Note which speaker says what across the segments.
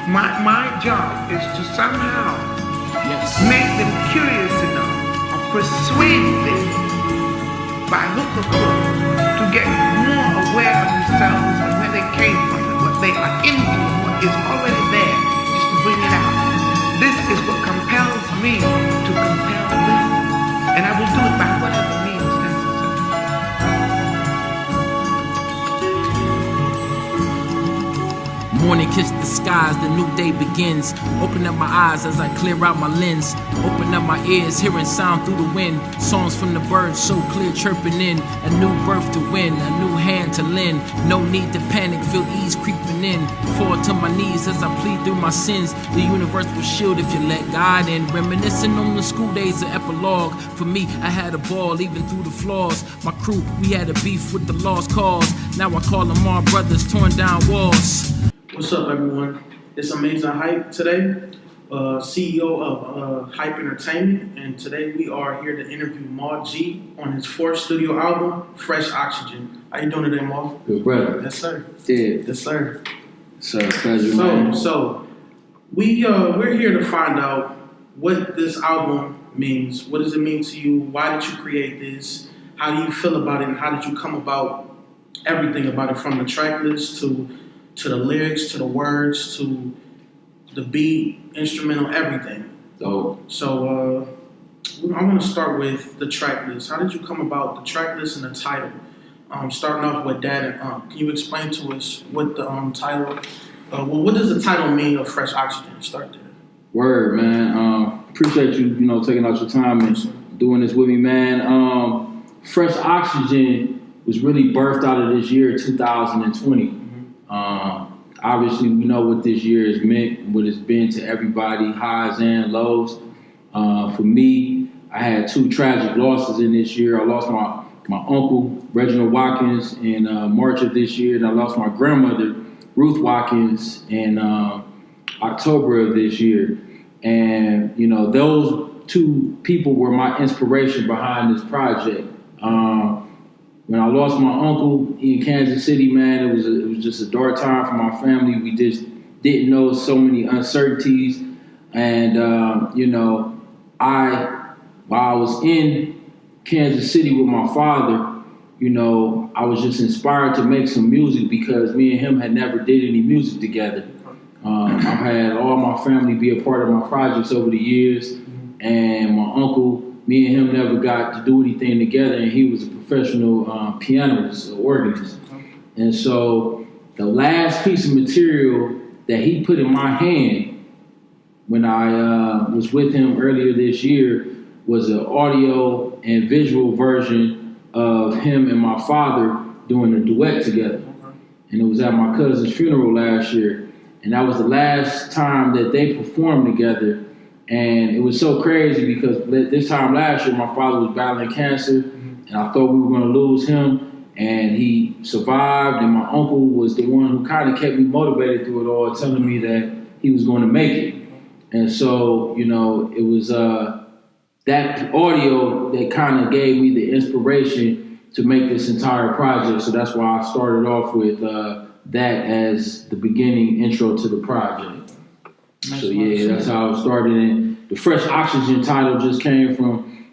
Speaker 1: My job is to somehow make them curious enough or persuade them by hook or crook to get more aware of themselves and where they came from and what they are into and what is already there, just to bring it out. This is what compels me to compel them, and I will do it by whatever means necessary.
Speaker 2: Morning kiss the skies, the new day begins. Open up my eyes as I clear out my lens. Open up my ears, hearing sound through the wind. Songs from the birds so clear chirping in. A new birth to win, a new hand to lend. No need to panic, feel ease creeping in. Fall to my knees as I plead through my sins. The universe will shield if you let God in. Reminiscing on the school days, an epilogue. For me, I had a ball even through the flaws. My crew, we had a beef with the lost cause. Now I call them all brothers, torn down walls.
Speaker 3: What's up, everyone? It's Amazing Hype today, CEO of Hype Entertainment, and today we are here to interview Maal G on his fourth studio album, Fresh Oxygen. How you doing today, Maal?
Speaker 4: Good, brother.
Speaker 3: Yes, sir.
Speaker 4: Yeah.
Speaker 3: Yes, sir.
Speaker 4: Sir, pleasure, man.
Speaker 3: So we're here to find out what this album means. What does it mean to you? Why did you create this? How do you feel about it? And how did you come about everything about it, from the track list to the lyrics, to the words, to the beat, instrumental, everything? So I want to start with the track list. How did you come about the track list and the title? Starting off with Dad and can you explain to us what the title, what does the title mean of Fresh Oxygen? Start there.
Speaker 4: Word, man. Appreciate you, taking out your time and doing this with me, man. Fresh Oxygen was really birthed out of this year, 2020. Obviously, we know what this year has meant, what it's been to everybody, highs and lows. For me, I had two tragic losses in this year. I lost my uncle, Reginald Watkins, in March of this year, and I lost my grandmother, Ruth Watkins, in October of this year. And, those two people were my inspiration behind this project. When I lost my uncle in Kansas City, man, it was just a dark time for my family. We just didn't know so many uncertainties. And, while I was in Kansas City with my father, I was just inspired to make some music because me and him had never did any music together. I've had all my family be a part of my projects over the years, and my uncle, me and him never got to do anything together, and he was a professional pianist, organist. And so the last piece of material that he put in my hand when I was with him earlier this year was an audio and visual version of him and my father doing a duet together. And it was at my cousin's funeral last year. And that was the last time that they performed together. And it was so crazy because this time last year, my father was battling cancer, and I thought we were going to lose him, and he survived, and my uncle was the one who kind of kept me motivated through it all, telling me that he was going to make it. And so, it was that audio that kind of gave me the inspiration to make this entire project. So that's why I started off with that as the beginning intro to the project. So yeah, that's how it started. And the Fresh Oxygen title just came from,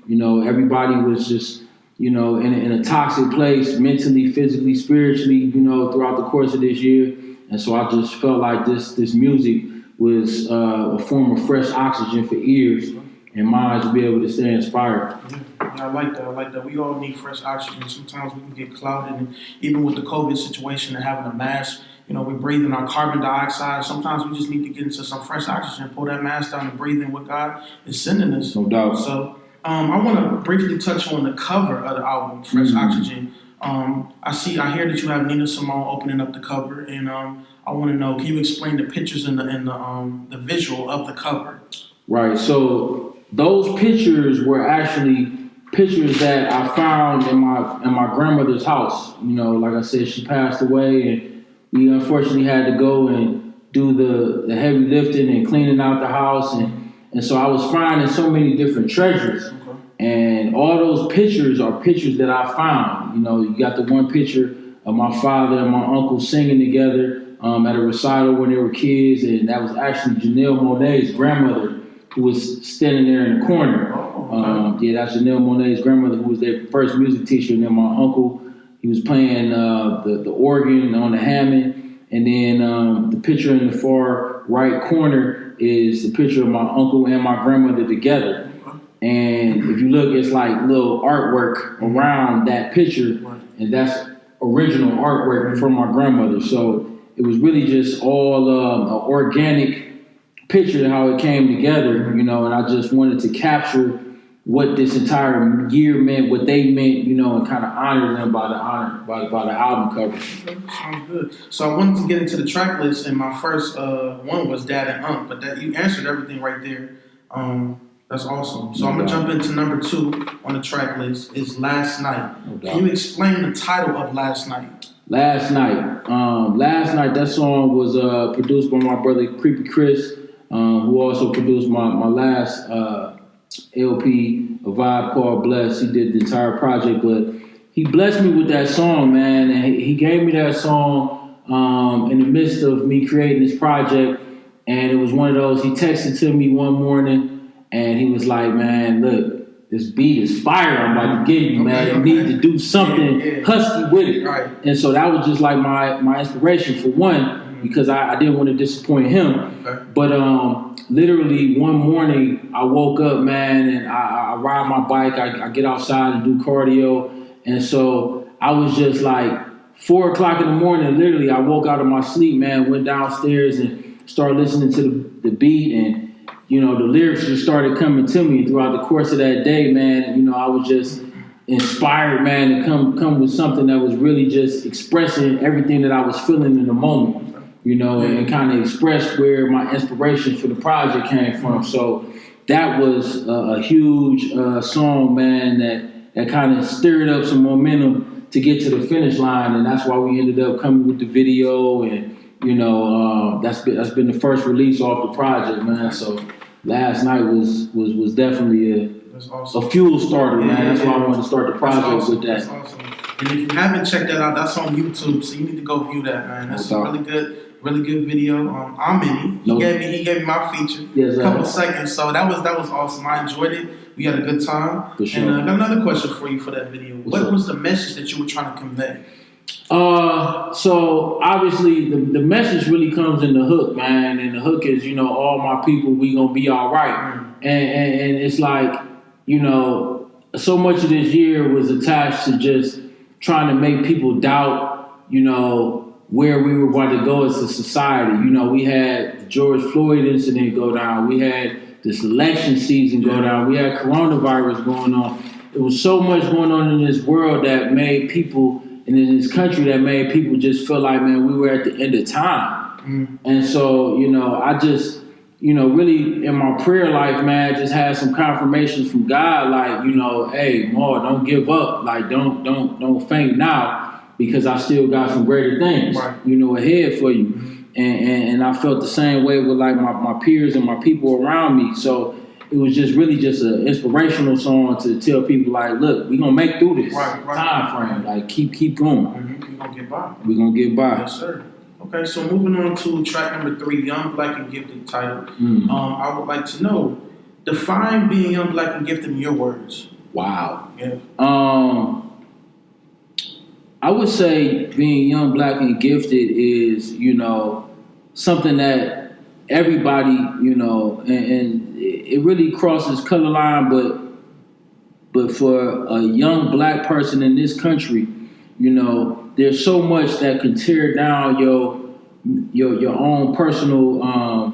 Speaker 4: everybody was just, in a toxic place, mentally, physically, spiritually, throughout the course of this year. And so I just felt like this music was a form of fresh oxygen for ears and minds to be able to stay inspired.
Speaker 3: Yeah, I like that. We all need fresh oxygen. Sometimes we can get clouded, and even with the COVID situation and having a mask, we're breathing our carbon dioxide. Sometimes we just need to get into some fresh oxygen, pull that mask down and breathe in what God is sending us.
Speaker 4: No doubt.
Speaker 3: So I want to briefly touch on the cover of the album, Fresh Oxygen. I hear that you have Nina Simone opening up the cover, and I want to know, can you explain the pictures and the visual of the cover?
Speaker 4: Right. So those pictures were actually pictures that I found in my grandmother's house. Like I said, she passed away, and we unfortunately had to go and do the heavy lifting and cleaning out the house, and so I was finding so many different treasures.
Speaker 3: Okay.
Speaker 4: And all those pictures are pictures that I found. You got the one picture of my father and my uncle singing together at a recital when they were kids, and that was actually Janelle Monáe's grandmother who was standing there in the corner. That's Janelle Monáe's grandmother, who was their first music teacher, and then my uncle, he was playing the organ on the Hammond, and then the picture in the far right corner is the picture of my uncle and my grandmother together. And if you look, it's like little artwork around that picture, and that's original artwork from my grandmother. So it was really just all an organic picture of how it came together, and I just wanted to capture what this entire year meant, what they meant, and kind of honor them by the album cover.
Speaker 3: Sounds good. So I wanted to get into the track list, and my first one was Dad and Ump, but that you answered everything right there. That's awesome. So I'm gonna jump into number 2 on the track list. Is Last Night. Can you explain the title of Last Night?
Speaker 4: Last Night. That song was produced by my brother Creepy Chris, who also produced my last LP, A Vibe Called Bless. He did the entire project, but he blessed me with that song, man, and he gave me that song in the midst of me creating this project, and it was one of those, he texted to me one morning, and he was like, man, look, this beat is fire I'm about to give you, man. You need to do something husky with it.
Speaker 3: Right.
Speaker 4: And so that was just like my inspiration for one, because I didn't want to disappoint him.
Speaker 3: Okay.
Speaker 4: But literally one morning I woke up, man, and I ride my bike, I get outside and do cardio. And so I was just like 4 o'clock in the morning, literally I woke out of my sleep, man, went downstairs and started listening to the beat, and the lyrics just started coming to me throughout the course of that day, man. And, I was just inspired, man, to come with something that was really just expressing everything that I was feeling in the moment, and kind of express where my inspiration for the project came from. So that was a huge song, man, that kind of stirred up some momentum to get to the finish line. And that's why we ended up coming with the video, and that's been the first release off the project, man. So Last Night was definitely a fuel starter, man. That's why I wanted to start the project with that.
Speaker 3: That's awesome. And if you haven't checked that out, that's on YouTube, so you need to go view that, man. That's a really good video. Amini, he gave me my feature, a couple seconds, so that was awesome. I enjoyed it. We had a good time.
Speaker 4: For sure.
Speaker 3: And I got another question for you for that video. What was the message that you were trying to convey?
Speaker 4: So obviously the message really comes in the hook, man, and the hook is, all my people, we gonna be all right. And it's like, so much of this year was attached to just trying to make people doubt, where we were about to go as a society. We had the George Floyd incident go down. We had this election season go down. We had coronavirus going on. There was so much going on in this world that made people, and in this country, that made people just feel like, man, we were at the end of time. And so, I just, really in my prayer life, man, just had some confirmations from God, like, hey, Maal, don't give up. Like, don't faint now, because I still got some greater things, ahead for you. And I felt the same way with like my peers and my people around me. So it was just really just an inspirational song to tell people, like, look, we're gonna make through this time frame. Like, keep going.
Speaker 3: We're gonna get by.
Speaker 4: We're gonna get by.
Speaker 3: Yes, sir. Okay, so moving on to track number 3, Young, Black, and Gifted title. I would like to know, define being young, black, and gifted in your words.
Speaker 4: Wow.
Speaker 3: Yeah.
Speaker 4: I would say being young, black, and gifted is, something that everybody, and it really crosses color line, but for a young black person in this country, there's so much that can tear down your own personal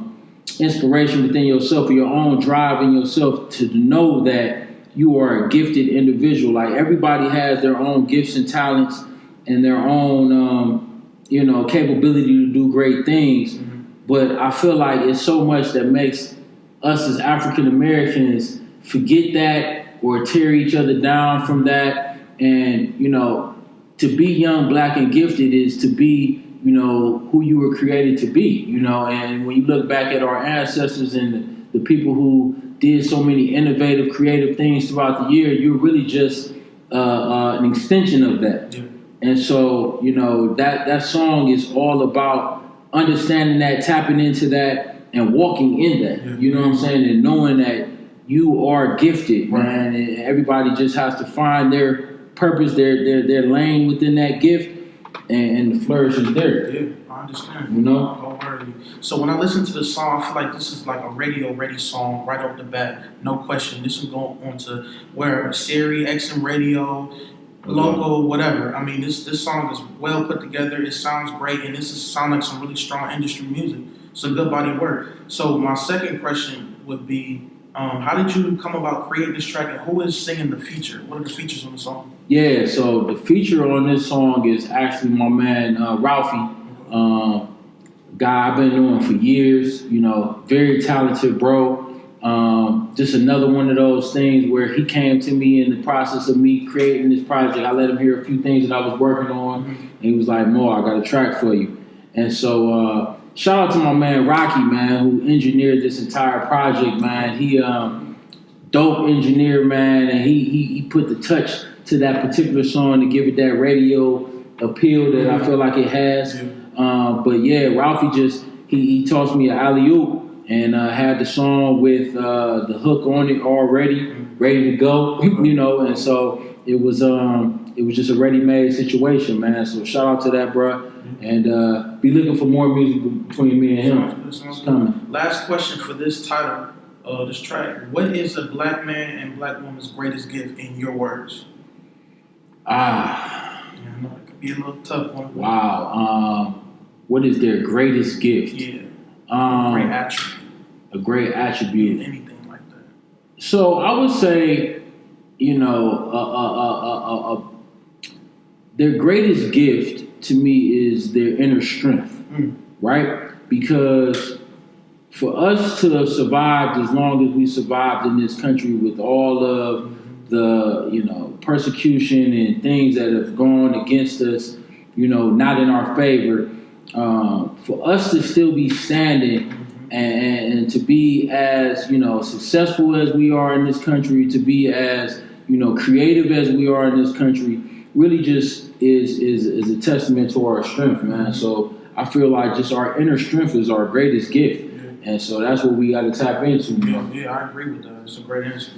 Speaker 4: inspiration within yourself, or your own drive in yourself to know that you are a gifted individual. Like, everybody has their own gifts and talents and their own, capability to do great things. But I feel like it's so much that makes us as African Americans forget that or tear each other down from that. And, to be young, black, and gifted is to be, who you were created to be, and when you look back at our ancestors and the people who did so many innovative, creative things throughout the year, you're really just an extension of that. Yeah. And so, that song is all about understanding that, tapping into that, and walking in that. You know what I'm saying? And knowing that you are gifted, man. And everybody just has to find their purpose, their lane within that gift, and the flourish is there.
Speaker 3: Yeah, I understand.
Speaker 4: You know?
Speaker 3: Wholeheartedly. So when I listen to the song, I feel like this is like a radio-ready song right off the bat. No question. This will go on to where Siri, XM Radio, local, whatever. I mean, this song is well put together. It sounds great, and this sounds like some really strong industry music. It's a good body of work. So my second question would be, how did you come about creating this track, and who is singing the feature? What are the features on the song?
Speaker 4: Yeah, so the feature on this song is actually my man Ralphie, guy I've been knowing for years. You know, very talented bro. Just another one of those things where he came to me in the process of me creating this project. I let him hear a few things that I was working on, and he was like, "Mo, I got a track for you." And so shout out to my man Rocky, man, who engineered this entire project, man. He dope engineer, man, and he put the touch to that particular song to give it that radio appeal that I feel like it has. But yeah, Ralphie just he tossed me an alley-oop and had the song with the hook on it already, ready to go, you know. And so it was just a ready-made situation, man. So shout out to that, bro. And be looking for more music between me and him.
Speaker 3: Sounds good. Last question for this title, this track. What is a black man and black woman's greatest gift in your words?
Speaker 4: Yeah,
Speaker 3: I know it could be a little tough one.
Speaker 4: Wow. What is their greatest gift?
Speaker 3: Yeah.
Speaker 4: Great
Speaker 3: attribute.
Speaker 4: A great attribute.
Speaker 3: Anything like that.
Speaker 4: So I would say, you know, their greatest gift to me is their inner strength, right? Because for us to survive as long as we survived in this country with all of the, you know, persecution and things that have gone against us, you know, not in our favor, for us to still be standing and to be as, you know, successful as we are in this country, to be as, you know, creative as we are in this country, really just is a testament to our strength, man. So I feel like just our inner strength is our greatest gift. And so that's what we got to tap into.
Speaker 3: Yeah, I agree with that. It's a great answer.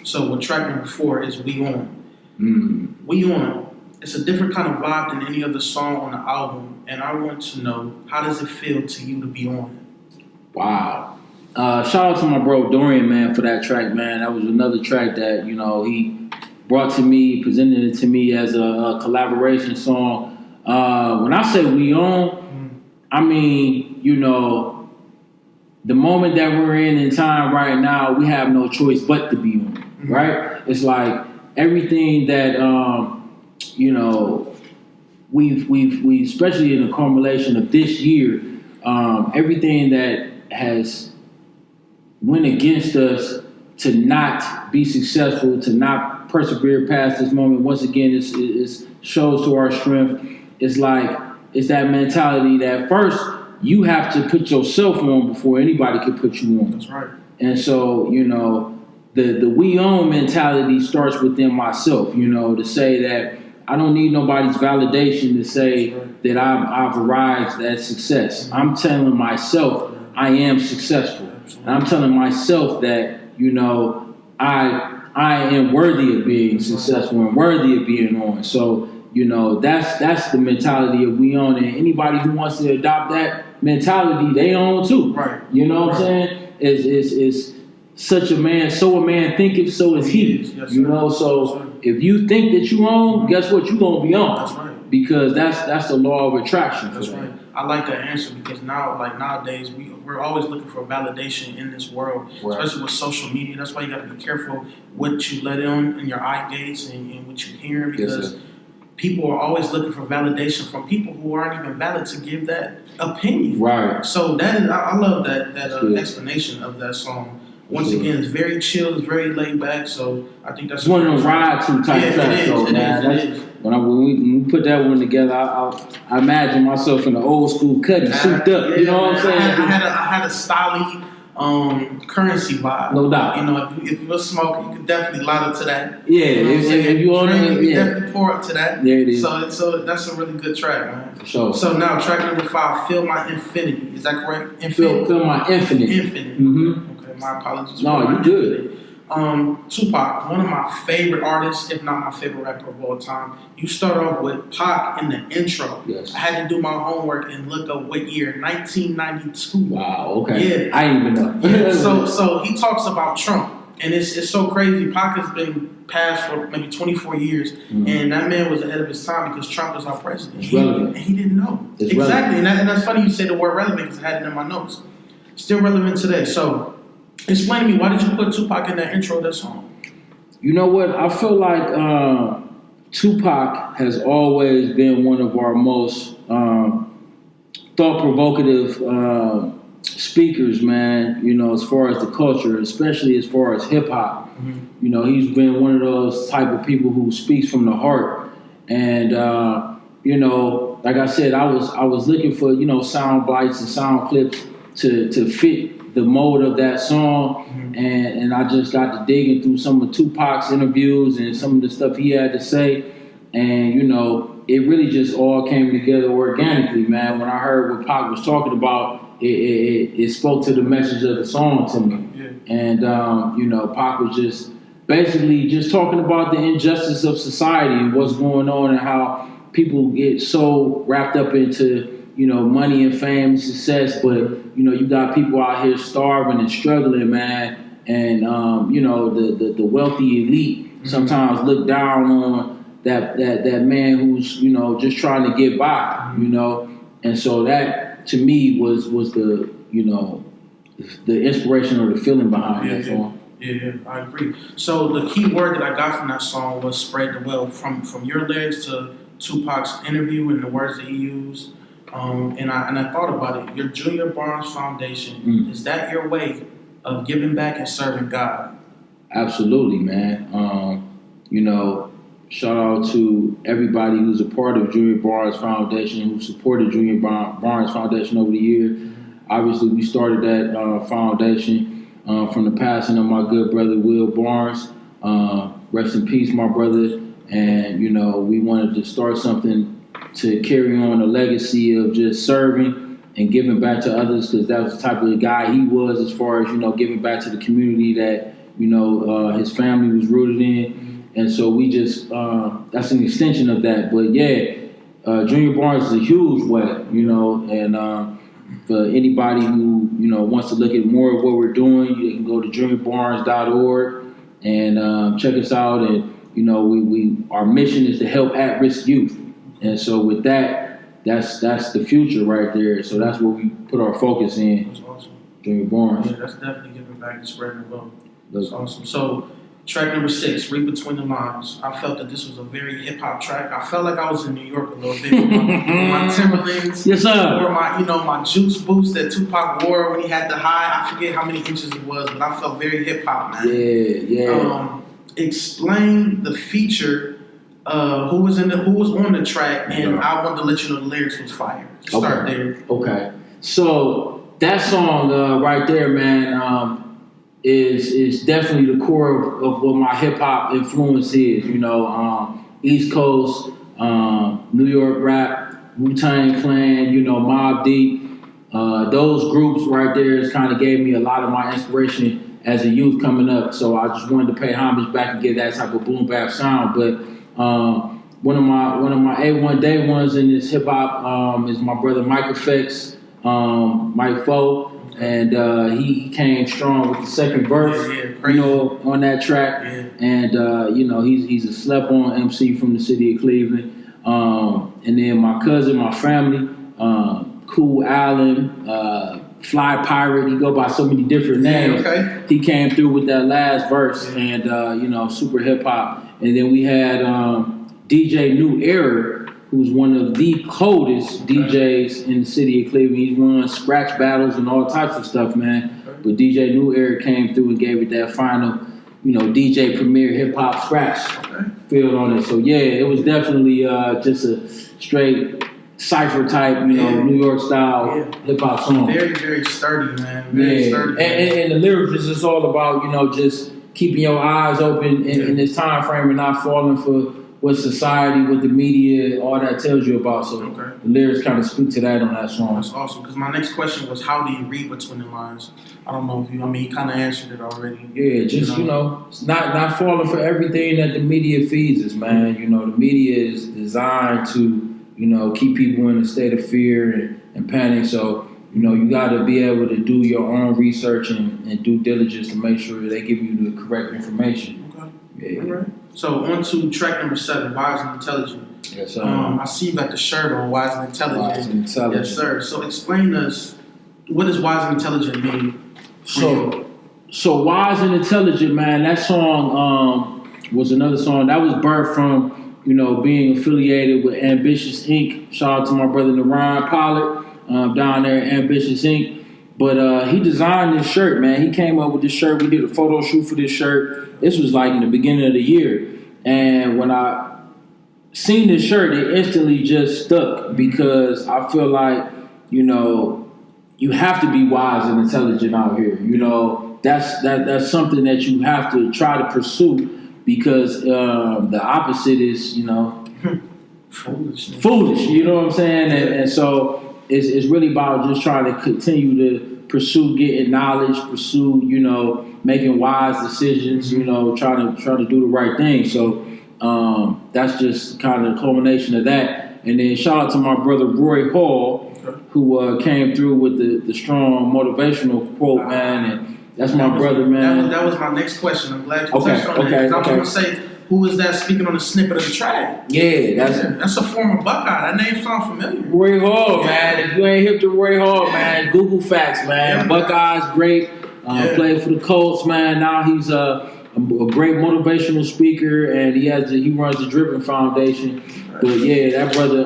Speaker 3: So with track number 4 is We On. We On. It's a different kind of vibe than any other song on the album, and I want to know, how does it feel to you to be on it?
Speaker 4: Wow. Shout out to my bro Dorian, man, for that track, man. That was another track that, you know, he brought to me, presented it to me as a collaboration song. When I say we on, I mean, you know, the moment that we're in time right now, we have no choice but to be on, right? It's like everything that, you know, we've especially in the culmination of this year, everything that has went against us to not be successful, to not persevere past this moment. Once again, it shows to our strength. It's like, it's that mentality that first you have to put yourself on before anybody can put you on.
Speaker 3: That's right.
Speaker 4: And so, you know, the we own mentality starts within myself, you know, to say that I don't need nobody's validation to say that I've arrived at success. I'm telling myself I am successful. And I'm telling myself that, you know, I am worthy of being successful and worthy of being on. So, you know, that's the mentality of we own. And anybody who wants to adopt that mentality, they own too.
Speaker 3: Right.
Speaker 4: You know what I'm saying? It's such a man, so a man thinketh, so is he.
Speaker 3: Yes,
Speaker 4: you know, so if you think that you own, guess what? You're gonna be on.
Speaker 3: That's right.
Speaker 4: Because that's the law of attraction.
Speaker 3: That's right. I like that answer because nowadays we're always looking for validation in this world, especially with social media. That's why you got to be careful what you let in your eye gates and what you hear, because people are always looking for validation from people who aren't even valid to give that opinion.
Speaker 4: Right.
Speaker 3: So that is, I love that explanation of that song. Once again, it's very chill, it's very laid back. So I think that's
Speaker 4: one of those ride to type tracks. It is. When we put that one together, I imagine myself in the old school cutty, souped up. You know what I'm saying?
Speaker 3: I had a styly Currency vibe.
Speaker 4: No doubt.
Speaker 3: You know, if you're a smoker, you could definitely light up to that.
Speaker 4: Yeah,
Speaker 3: You know
Speaker 4: if you want
Speaker 3: drink,
Speaker 4: to,
Speaker 3: you can definitely pour up to that.
Speaker 4: There it is.
Speaker 3: So that's a really good track, man.
Speaker 4: For sure.
Speaker 3: So now track number 5, Feel My Infinity. Is that correct? Infinity.
Speaker 4: Feel My Infinite.
Speaker 3: Infinite.
Speaker 4: Mm-hmm.
Speaker 3: Okay, my apologies.
Speaker 4: No, you good.
Speaker 3: Tupac, one of my favorite artists, if not my favorite rapper of all time. You start off with Pac in the intro.
Speaker 4: Yes.
Speaker 3: I had to do my homework and look up what year, 1992.
Speaker 4: Wow, okay.
Speaker 3: Yeah.
Speaker 4: I didn't even know.
Speaker 3: Yeah, so he talks about Trump, and it's so crazy. Pac has been passed for maybe 24 years, and that man was ahead of his time because Trump was our president.
Speaker 4: It's relevant.
Speaker 3: And he didn't know.
Speaker 4: It's
Speaker 3: exactly,
Speaker 4: relevant.
Speaker 3: and that's funny you say the word relevant because I had it in my notes. Still relevant today. So explain to me, why did you put Tupac in that intro of that song?
Speaker 4: You know what? I feel like Tupac has always been one of our most thought-provocative speakers, man. You know, as far as the culture, especially as far as hip hop. You know, he's been one of those type of people who speaks from the heart. And you know, like I said, I was looking for, you know, sound bites and sound clips to fit the mode of that song, and I just got to digging through some of Tupac's interviews and some of the stuff he had to say, and you know, it really just all came together organically, man. When I heard what Pac was talking about, it spoke to the message of the song to me. Yeah. And you know, Pac was just basically just talking about the injustice of society and what's going on and how people get so wrapped up into, you know, money and fame and success, but you know, you got people out here starving and struggling, man. And you know, the wealthy elite sometimes look down on that man who's, you know, just trying to get by, you know. And so that to me was the, you know, the inspiration or the feeling behind that song.
Speaker 3: Yeah, I agree. So the key word that I got from that song was spread the wealth. From your lyrics to Tupac's interview and the words that he used. And I thought about it. Your Junior Barnes Foundation, is that your way of giving back and serving God?
Speaker 4: Absolutely, man. You know, shout out to everybody who's a part of Junior Barnes Foundation, who supported Junior Barnes Foundation over the years. Obviously, we started that foundation from the passing of my good brother, Will Barnes. Rest in peace, my brother. And, you know, we wanted to start something to carry on a legacy of just serving and giving back to others, because that was the type of guy he was, as far as, you know, giving back to the community that, you know, his family was rooted in. And so we just, that's an extension of that. But yeah, Junior Barnes is a huge way, you know, and for anybody who, you know, wants to look at more of what we're doing, you can go to juniorbarnes.org and check us out. And, you know, our mission is to help at-risk youth. And so with that, that's the future right there. So that's where we put our focus in.
Speaker 3: That's awesome.
Speaker 4: Junior Barnes.
Speaker 3: Yeah, that's definitely giving back and spreading the wealth. That's awesome. So track number 6, Read Between the Lines. I felt that this was a very hip hop track. I felt like I was in New York a little bit with my Timberlands.
Speaker 4: Yes, sir.
Speaker 3: Or my, you know, my juice boots that Tupac wore when he had the high. I forget how many inches it was, but I felt very hip hop, man.
Speaker 4: Yeah.
Speaker 3: Explain the feature. Who was on the track, and I wanted to let you know the lyrics was fire. Start there.
Speaker 4: Okay. So that song right there, man, is definitely the core of what my hip hop influence is. You know, East Coast, New York rap, Wu-Tang Clan, you know, Mobb Deep. Those groups right there has kind of gave me a lot of my inspiration as a youth coming up. So I just wanted to pay homage back and get that type of boom bap sound. But one of my A1 day ones in this hip hop is my brother Mike Effects, Mike Foe, and he came strong with the second verse, you know, on that track. And you know, he's a slept-on MC from the city of Cleveland. And then my cousin, my family, Cool Allen, Fly Pirate, he go by so many different names. He came through with that last verse, and you know, super hip hop. And then we had DJ New Era, who's one of the coldest DJs in the city of Cleveland. He's won scratch battles and all types of stuff, man. But DJ New Era came through and gave it that final, you know, DJ Premier hip hop scratch feel on it. So yeah, it was definitely just a straight cipher type, New York style hip hop song.
Speaker 3: Very, very sturdy, man. Very sturdy.
Speaker 4: And the lyrics is just all about, just keeping your eyes open in this time frame and not falling for what society, what the media, all that tells you about. So the lyrics kind of speak to that on that song.
Speaker 3: That's awesome. Because my next question was, how do you read between the lines? I don't know if you kind of answered it already.
Speaker 4: Yeah, just, not falling for everything that the media feeds us, man. The media is designed to, keep people in a state of fear and panic. So, you got to be able to do your own research and due diligence to make sure they give you the correct information.
Speaker 3: Okay. Yeah. All right. So on to track number 7, Wise and Intelligent.
Speaker 4: Yes, sir.
Speaker 3: I see you got the shirt on, Wise and Intelligent.
Speaker 4: Wise and Intelligent.
Speaker 3: Yes, sir. So explain to us, what does Wise and Intelligent mean?
Speaker 4: So Wise and Intelligent, man, that song was another song that was birthed from, being affiliated with Ambitious Inc. Shout out to my brother Narayan Pollard down there at Ambitious Inc. But he designed this shirt, man. He came up with this shirt. We did a photo shoot for this shirt. This was like in the beginning of the year. And when I seen this shirt, it instantly just stuck because I feel like, you have to be wise and intelligent out here. That's something that you have to try to pursue because the opposite is, foolish. You know what I'm saying? And so it's really about just trying to continue to pursue getting knowledge, pursue, making wise decisions, trying to do the right thing. So that's just kind of the culmination of that. And then shout out to my brother Roy Hall, who came through with the strong motivational quote, man. And that's my brother, man.
Speaker 3: That was my next question. I'm glad you touched on that. I was going to say, who is that speaking on the snippet of the track?
Speaker 4: Yeah,
Speaker 3: that's a former Buckeye. That name sounds familiar.
Speaker 4: Roy Hall, man. If you ain't hip to Roy Hall, man, Google facts, man. Yeah. Buckeye's great. Played for the Colts, man. Now he's a great motivational speaker, and he runs the Dripping Foundation. But yeah, that brother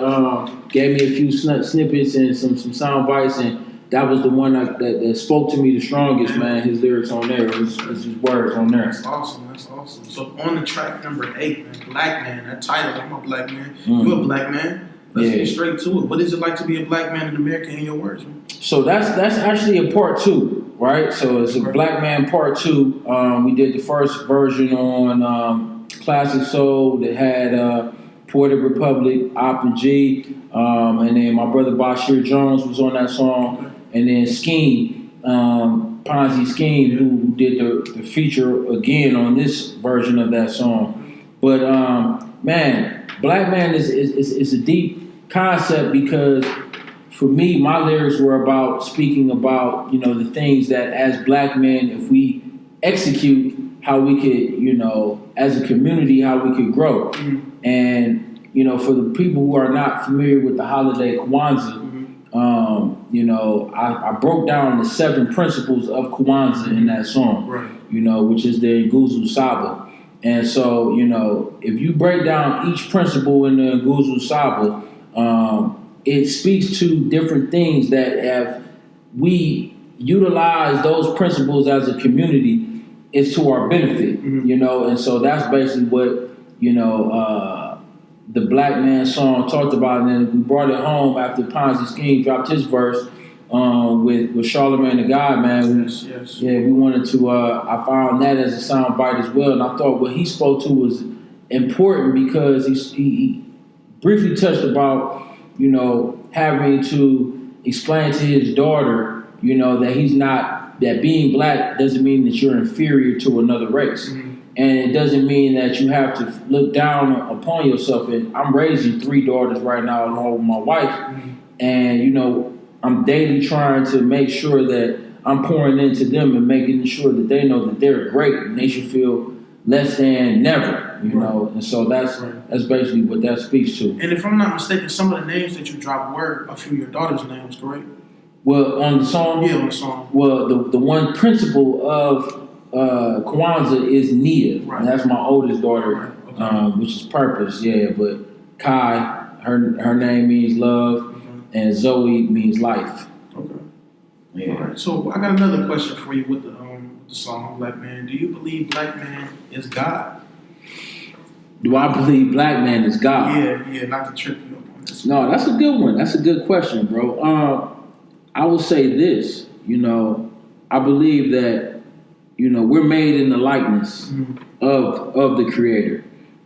Speaker 4: gave me a few snippets and some sound bites, and that was the one that spoke to me the strongest, man. His lyrics on there, his words on there.
Speaker 3: That's awesome. So on the track number 8, man, Black Man, that title, I'm a black man. You a black man. Let's get straight to it. What is it like to be a black man in America, in your words, man?
Speaker 4: So that's actually a part 2, right? So it's a Black Man part 2. We did the first version on Classic Soul that had Poetic Republic, Op and G, and then my brother Bashir Jones was on that song, and then Scheme, Ponzi Scheme, who did the feature again on this version of that song. But man, Black Man is a deep concept because for me, my lyrics were about speaking about, the things that as black men, if we execute, how we could, as a community, how we could grow. And, for the people who are not familiar with the holiday Kwanzaa, I broke down the 7 principles of Kwanzaa in that song, which is the Nguzo Saba. And so, if you break down each principle in the Nguzo Saba, it speaks to different things that if we utilize those principles as a community, it's to our benefit, and so that's basically what, the Black Man song talked about. And then we brought it home after Ponzi Scheme dropped his verse with Charlemagne the God, man.
Speaker 3: Yes.
Speaker 4: Yeah, we wanted to, I found that as a sound bite as well. And I thought what he spoke to was important because he briefly touched about, having to explain to his daughter, that being black doesn't mean that you're inferior to another race. And it doesn't mean that you have to look down upon yourself. And I'm raising 3 daughters right now along with my wife. And, I'm daily trying to make sure that I'm pouring into them and making sure that they know that they're great and they should feel less than never, And so that's basically what that speaks to.
Speaker 3: And if I'm not mistaken, some of the names that you dropped were a few of your daughter's names, correct?
Speaker 4: Well, on the song?
Speaker 3: Yeah, on the song.
Speaker 4: Well, the one principle of Kwanzaa is Nia. And that's my oldest daughter, which is Purpose, But Kai, her name means love, and Zoe means life.
Speaker 3: Okay.
Speaker 4: Yeah.
Speaker 3: All right. So I got another question for you with the song Black Man. Do you believe Black Man is God?
Speaker 4: Do I believe Black Man is God?
Speaker 3: Yeah, not to trip you up on this.
Speaker 4: No, that's a good one. That's a good question, bro. I will say this. I believe that we're made in the likeness of the Creator.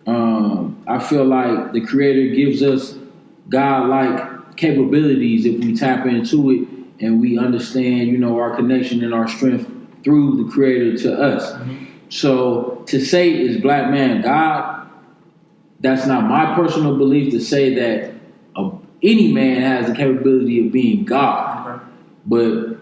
Speaker 4: I feel like the Creator gives us God-like capabilities if we tap into it and we understand, our connection and our strength through the Creator to us. So to say is black man God, that's not my personal belief to say that any man has the capability of being God. But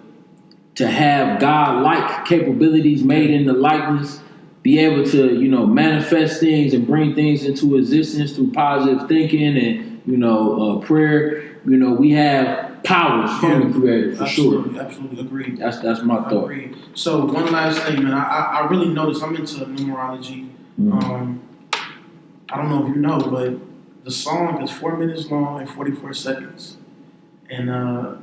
Speaker 4: to have God-like capabilities made in the likeness, be able to, manifest things and bring things into existence through positive thinking and, prayer. We have powers from the Creator for sure.
Speaker 3: Absolutely agreed.
Speaker 4: That's my thought.
Speaker 3: Agreed. So one last thing, man. I really noticed I'm into numerology. I don't know if you know, but the song is 4 minutes long and 44 seconds. And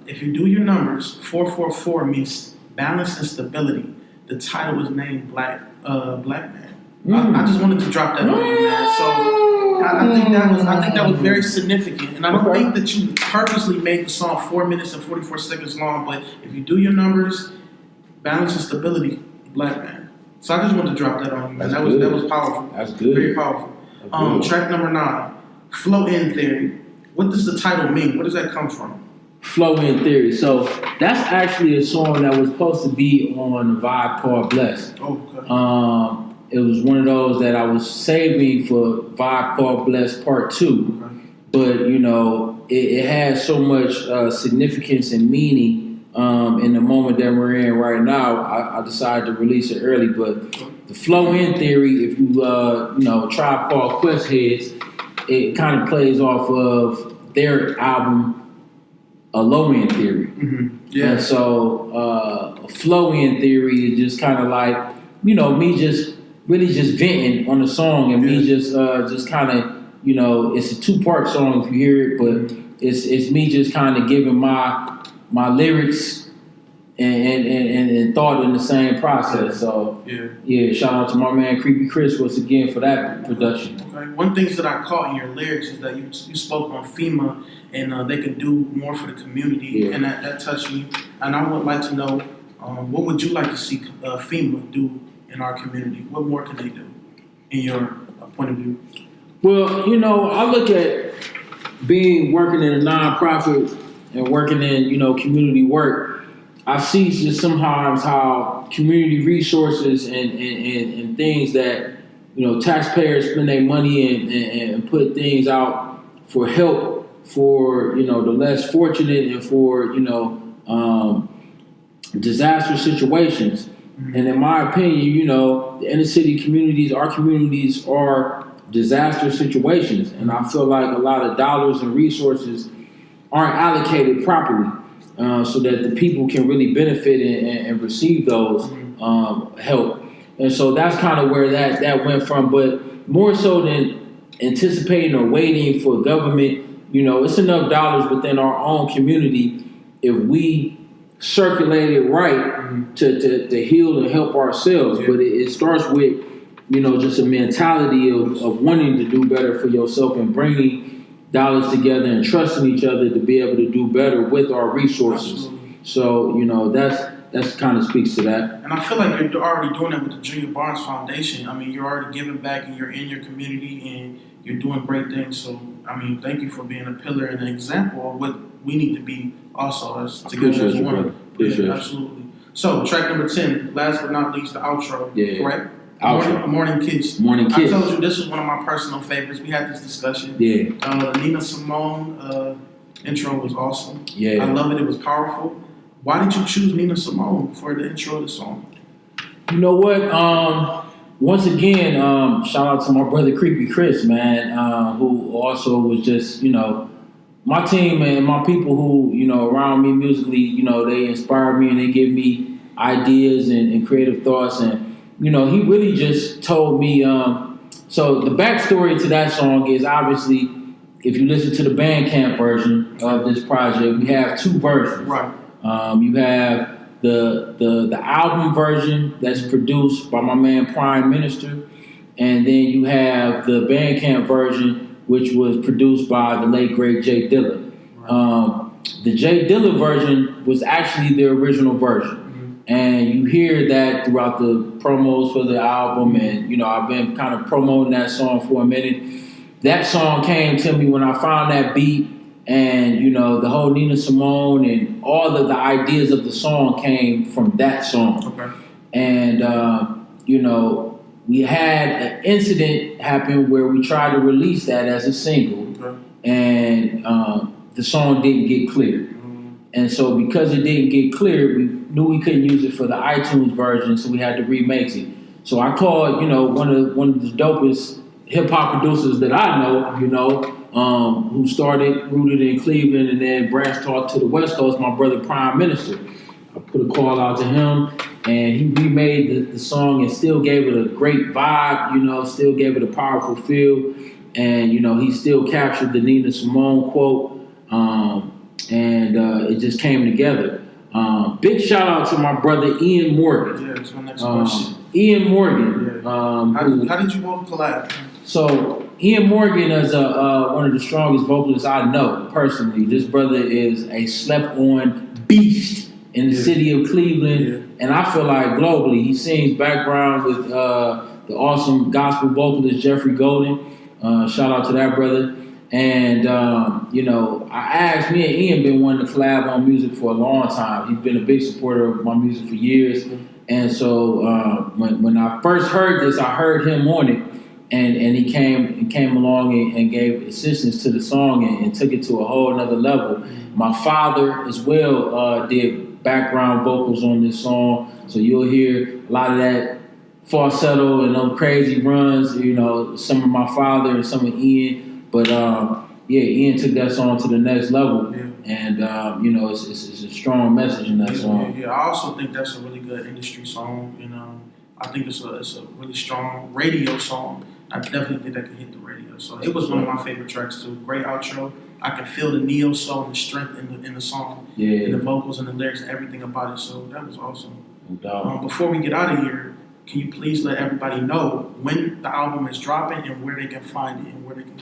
Speaker 3: if you do your numbers, 444 means balance and stability. The title is named Black Man. I just wanted to drop that on you, man. So I think that was very significant. And I don't think that you purposely made the song 4 minutes and 44 seconds long, but if you do your numbers, balance and stability, Black Man. So I just wanted to drop that on you, man. That was powerful.
Speaker 4: That's good.
Speaker 3: Very powerful. Track number 9, Flow-In Theory. What does the title mean? Where does that come from?
Speaker 4: Flow-In Theory. So that's actually a song that was supposed to be on the vibe called Blessed.
Speaker 3: Oh, okay.
Speaker 4: It was one of those that I was saving for Vibe Called Blessed Part 2. Okay. But, it has so much significance and meaning in the moment that we're in right now. I decided to release it early. But the Flow-In Theory, if you, Tribe Called Quest heads, it kind of plays off of their album, A Low-End Theory.
Speaker 3: Yeah.
Speaker 4: And so Flow-In Theory is just kind of like, me just really just venting on the song and me just kind of, it's a 2-part song if you hear it, but it's me just kind of giving my lyrics and thought in the same process. So shout out to my man Creepy Chris once again for that production.
Speaker 3: Okay. One thing that I caught in your lyrics is that you spoke on FEMA and they can do more for the community, and that touched me. And I would like to know, what would you like to see FEMA do in our community? What more can they do in your point of view?
Speaker 4: Well, I look at working in a nonprofit and working in, community work. I see just sometimes how community resources and things that, taxpayers spend their money and put things out for help for, the less fortunate and for, disaster situations. And in my opinion, the inner city communities, our communities are disaster situations. And I feel like a lot of dollars and resources aren't allocated properly so that the people can really benefit and receive those help. And so that's kind of where that went from. But more so than anticipating or waiting for government, it's enough dollars within our own community if we circulate it right to heal and help ourselves. But it starts with, just a mentality of wanting to do better for yourself and bringing dollars together and trusting each other to be able to do better with our resources. Absolutely. So, that's kind of speaks to that.
Speaker 3: And I feel like you're already doing that with the Junior Barnes Foundation. I mean, you're already giving back and you're in your community and you're doing great things. So, thank you for being a pillar and an example of what we need to be also as together as one. Absolutely. So, track number 10, last but not least, the outro. Yeah. Correct? Morning Kiss.
Speaker 4: Morning Kiss.
Speaker 3: I told you this is one of my personal favorites. We had this discussion.
Speaker 4: Yeah.
Speaker 3: The Nina Simone intro was awesome.
Speaker 4: Yeah.
Speaker 3: I love it. It was powerful. Why did you choose Nina Simone for the intro of the song?
Speaker 4: You know what? Once again, shout out to my brother Creepy Chris, man, who also was just, my team and my people who, around me musically, they inspire me and they give me ideas and creative thoughts. And, he really just told me, so the backstory to that song is obviously, if you listen to the Bandcamp version of this project, we have 2 versions.
Speaker 3: Right.
Speaker 4: You have the album version that's produced by my man Prime Minister, and then you have the Bandcamp version which was produced by the late great Jay Dilla. The Jay Dilla version was actually the original version, and you hear that throughout the promos for the album. And you know, I've been kind of promoting that song for a minute. That song came to me when I found that beat, and you know, the whole Nina Simone and all of the ideas of the song came from that song.
Speaker 3: Okay.
Speaker 4: And you know, we had an incident happen where we tried to release that as a single, and the song didn't get cleared. And so because it didn't get cleared, we knew we couldn't use it for the iTunes version, so we had to remix it. So I called, you know, one of the dopest hip hop producers that I know, you know, who started rooted in Cleveland and then branched off to the West Coast, my brother Prime Minister. I put a call out to him, and he remade the song and still gave it a great vibe, you know, still gave it a powerful feel. And, you know, he still captured the Nina Simone quote, and it just came together. Big shout out to my brother Ian Morgan.
Speaker 3: Yeah, that's my next question.
Speaker 4: Ian Morgan.
Speaker 3: Yeah. How did you both collab?
Speaker 4: So Ian Morgan is one of the strongest vocalists I know personally. This brother is a slept-on beast in the city of Cleveland, and I feel like globally. He sings background with the awesome gospel vocalist Jeffrey Golden. Shout out to that brother. And you know, me and Ian been wanting to collab on music for a long time. He's been a big supporter of my music for years. And so when I first heard this, I heard him on it, and he came along and gave assistance to the song and took it to a whole nother level. My father as well did background vocals on this song, so you'll hear a lot of that falsetto and those crazy runs, you know, some of my father and some of Ian. But Ian took that song to the next level, and you know, it's a strong message in that song.
Speaker 3: Yeah, I also think that's a really good industry song, and I think it's a really strong radio song. I definitely think that can hit the radio. So it was one of my favorite tracks too. Great outro. I can feel the neo soul and the strength in the song, and the vocals and the lyrics and everything about it. So that was awesome. Before we get out of here, can you please let everybody know when the album is dropping and where they can find it and where they can,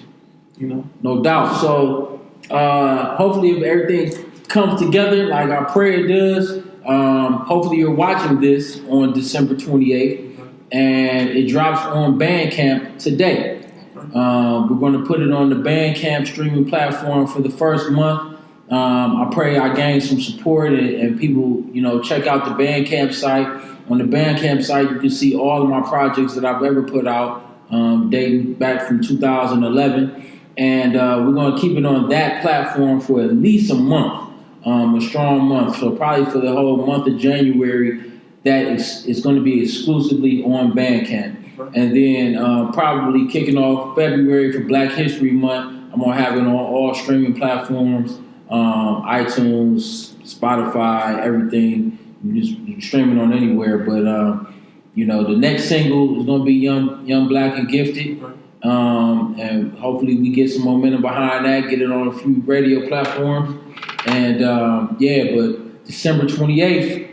Speaker 3: you know?
Speaker 4: No doubt. So hopefully if everything comes together like I pray it does, hopefully you're watching this on December 28th, and it drops on Bandcamp today. We're going to put it on the Bandcamp streaming platform for the first month. I pray I gain some support and people, you know, check out the Bandcamp site. On the Bandcamp site, you can see all of my projects that I've ever put out, dating back from 2011. And we're going to keep it on that platform for at least a month, a strong month. So probably for the whole month of January, that it's going to be exclusively on Bandcamp. And then probably kicking off February for Black History Month, I'm going to have it on all streaming platforms, iTunes, Spotify, everything. You just stream it on anywhere. But, you know, the next single is going to be Young, Black, and Gifted. And hopefully we get some momentum behind that, get it on a few radio platforms. And, but December 28th,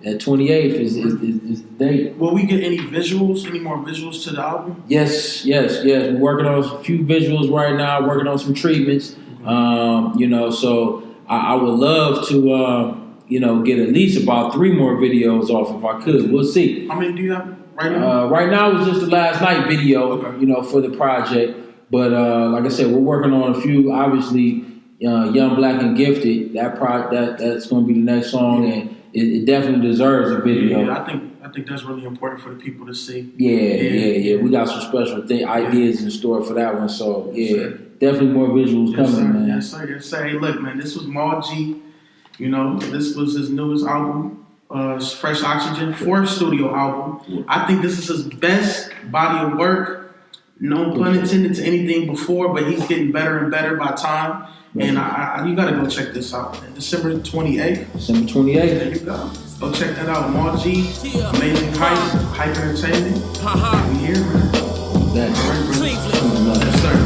Speaker 4: at 28th is the date.
Speaker 3: Will we get any more visuals to the album?
Speaker 4: Yes. We're working on a few visuals right now, working on some treatments. You know, so I would love to, you know, get at least about 3 more videos off if I could. We'll see.
Speaker 3: How many do you have right now?
Speaker 4: Right now it's just the last night video, you know, for the project. But like I said, we're working on a few, obviously, Young, Black, and Gifted. That's going to be the next song, and it definitely deserves a video.
Speaker 3: Yeah, I think that's really important for the people to see.
Speaker 4: Yeah. We got some special ideas in store for that one. So definitely more visuals coming, man.
Speaker 3: Yes, sir. Hey, look, man, this was Maal G. You know, this was his newest album, Fresh Oxygen, 4th studio album. Yeah. I think this is his best body of work. No pun intended to anything before, but he's getting better and better by time. And you gotta go check this out. December 28th.
Speaker 4: December 28th.
Speaker 3: There you go. Go check that out. Maal G, amazing hype entertainment. We here, man.
Speaker 4: That's
Speaker 3: Cleveland. Yes, sir.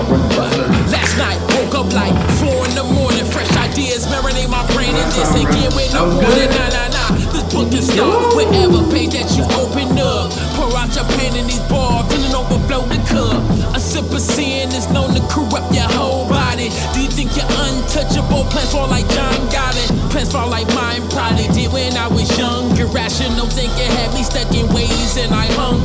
Speaker 2: Last night, woke up like 4 in the morning. Fresh ideas marinate my brain and this again with no warning. Nah. This book can start wherever page that you open up. Pour out your pen in these bars, till it overflow the cup. A sip of sin is untouchable. Plans fall like John Gotti. Plans fall like mine probably did when I was young. Irrational thinking had me stuck in ways and I hung.